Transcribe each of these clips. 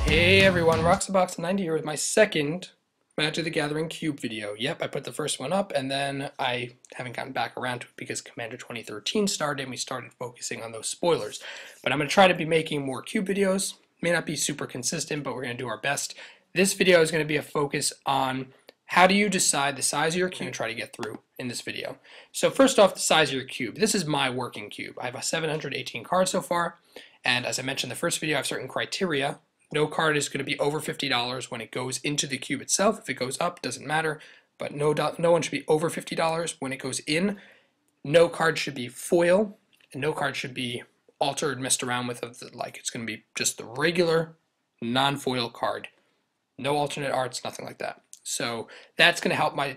Hey everyone, Roxabox90 here with my second Magic the Gathering Cube video. Yep, I put the first one up and then I haven't gotten back around to it because Commander 2013 started and we started focusing on those spoilers. But I'm going to try to be making more Cube videos. May not be super consistent, but we're going to do our best. This video is going to be a focus on how do you decide the size of your cube and try to get through in this video. So first off, the size of your cube. This is my working cube. I have a 718 cards so far, and as I mentioned in the first video, I have certain criteria. No card is going to be over $50 when it goes into the cube itself. If it goes up, doesn't matter, but no one should be over $50 when it goes in. No card should be foil, and no card should be altered, messed around with, like it's going to be just the regular non-foil card. No alternate arts, nothing like that. So that's going to help my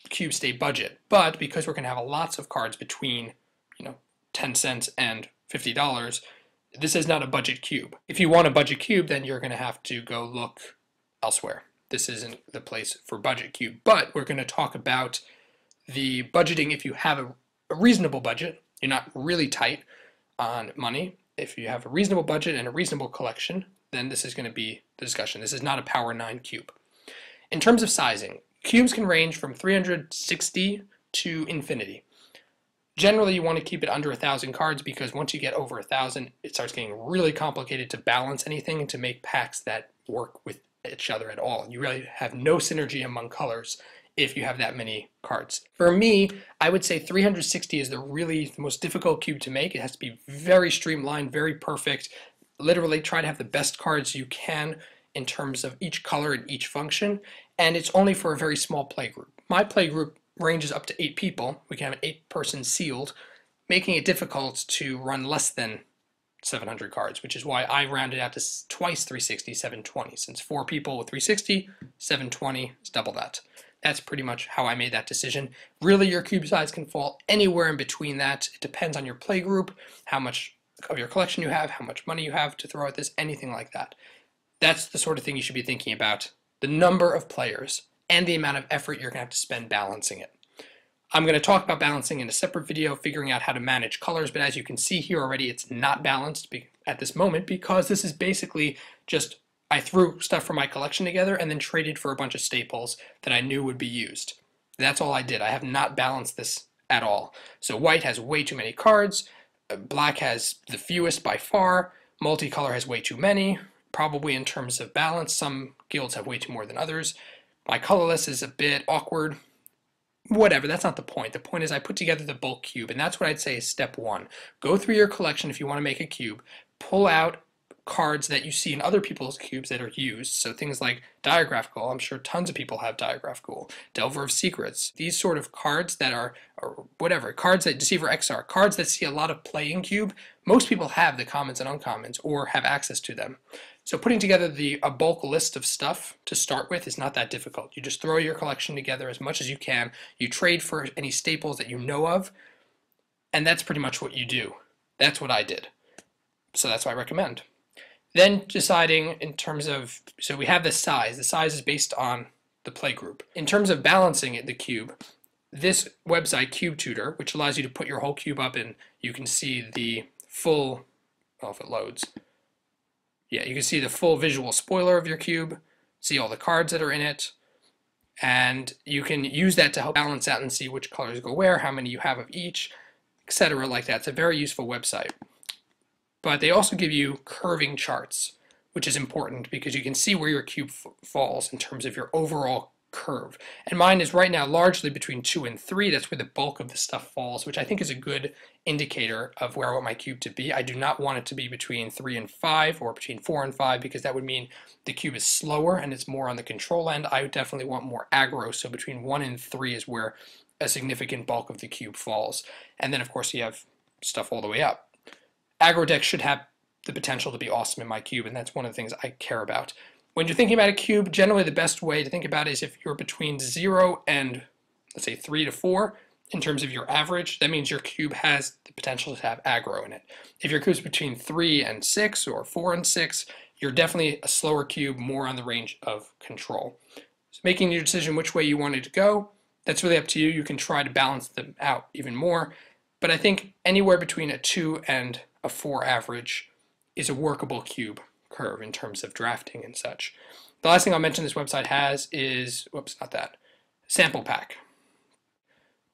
cube stay budget. But because we're going to have lots of cards between, 10 cents and $50, this is not a budget cube. If you want a budget cube, then you're going to have to go look elsewhere. This isn't the place for budget cube. But we're going to talk about the budgeting if you have a reasonable budget. You're not really tight on money. If you have a reasonable budget and a reasonable collection, then this is going to be the discussion. This is not a Power 9 cube. In terms of sizing, cubes can range from 360 to infinity. Generally, you want to keep it under 1,000 cards because once you get over 1,000, it starts getting really complicated to balance anything and to make packs that work with each other at all. You really have no synergy among colors if you have that many cards. For me, I would say 360 is the most difficult cube to make. It has to be very streamlined, very perfect. Literally try to have the best cards you can in terms of each color and each function, and it's only for a very small play group. My play group ranges up to 8 people. We can have an 8-person sealed, making it difficult to run less than 700 cards, which is why I rounded out to twice 360, 720. Since 4 people with 360, 720 is double that. That's pretty much how I made that decision. Really, your cube size can fall anywhere in between that. It depends on your play group, how much of your collection you have, how much money you have to throw at this, anything like that. That's the sort of thing you should be thinking about. The number of players and the amount of effort you're going to have to spend balancing it. I'm going to talk about balancing in a separate video, figuring out how to manage colors, but as you can see here already, it's not balanced at this moment because this is basically just I threw stuff from my collection together and then traded for a bunch of staples that I knew would be used. That's all I did. I have not balanced this at all. So white has way too many cards, black has the fewest by far, multicolor has way too many. Probably in terms of balance, some guilds have way too more than others. My colorless is a bit awkward. Whatever, that's not the point. The point is I put together the bulk cube, and that's what I'd say is step 1. Go through your collection if you want to make a cube. Pull out cards that you see in other people's cubes that are used. So things like Diagraphical, I'm sure tons of people have Diagraphical, Delver of Secrets. These sort of cards that are, or whatever, cards that Deceiver XR, cards that see a lot of play in cube, most people have the commons and uncommons or have access to them. So putting together a bulk list of stuff to start with is not that difficult. You just throw your collection together as much as you can. You trade for any staples that you know of, and that's pretty much what you do. That's what I did. So that's what I recommend. Then deciding in terms of, so we have the size. The size is based on the play group. In terms of balancing the cube, this website, Cube Tutor, which allows you to put your whole cube up and you can see the full, well, if it loads, yeah, you can see the full visual spoiler of your cube, see all the cards that are in it, and you can use that to help balance out and see which colors go where, how many you have of each, etc. like that. It's a very useful website. But they also give you curving charts, which is important because you can see where your cube falls in terms of your overall curve. And mine is right now largely between 2 and 3. That's where the bulk of the stuff falls, which I think is a good indicator of where I want my cube to be. I do not want it to be between 3 and 5 or between 4 and 5 because that would mean the cube is slower and it's more on the control end. I would definitely want more aggro, so between 1 and 3 is where a significant bulk of the cube falls. And then of course you have stuff all the way up. Aggro decks should have the potential to be awesome in my cube, and that's one of the things I care about. When you're thinking about a cube, generally the best way to think about it is if you're between 0 and, let's say, 3 to 4 in terms of your average, that means your cube has the potential to have aggro in it. If your cube's between 3 and 6 or 4 and 6, you're definitely a slower cube, more on the range of control. So making your decision which way you want it to go, that's really up to you. You can try to balance them out even more, but I think anywhere between a 2 and a 4 average is a workable cube curve in terms of drafting and such. The last thing I'll mention this website has is, whoops, not that, sample pack,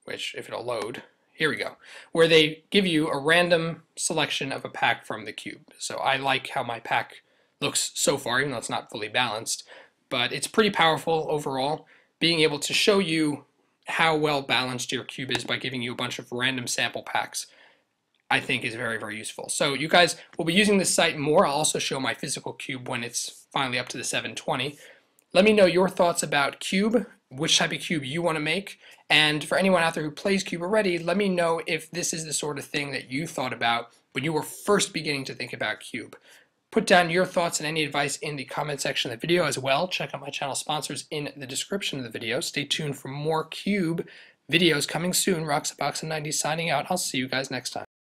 which if it'll load, here we go, where they give you a random selection of a pack from the cube. So I like how my pack looks so far, even though it's not fully balanced, but it's pretty powerful overall, being able to show you how well balanced your cube is by giving you a bunch of random sample packs, I think is very, very useful. So you guys will be using this site more. I'll also show my physical cube when it's finally up to the 720. Let me know your thoughts about cube, which type of cube you want to make, and for anyone out there who plays cube already, let me know if this is the sort of thing that you thought about when you were first beginning to think about cube. Put down your thoughts and any advice in the comment section of the video as well. Check out my channel sponsors in the description of the video. Stay tuned for more cube videos coming soon. Roxabox90 signing out. I'll see you guys next time.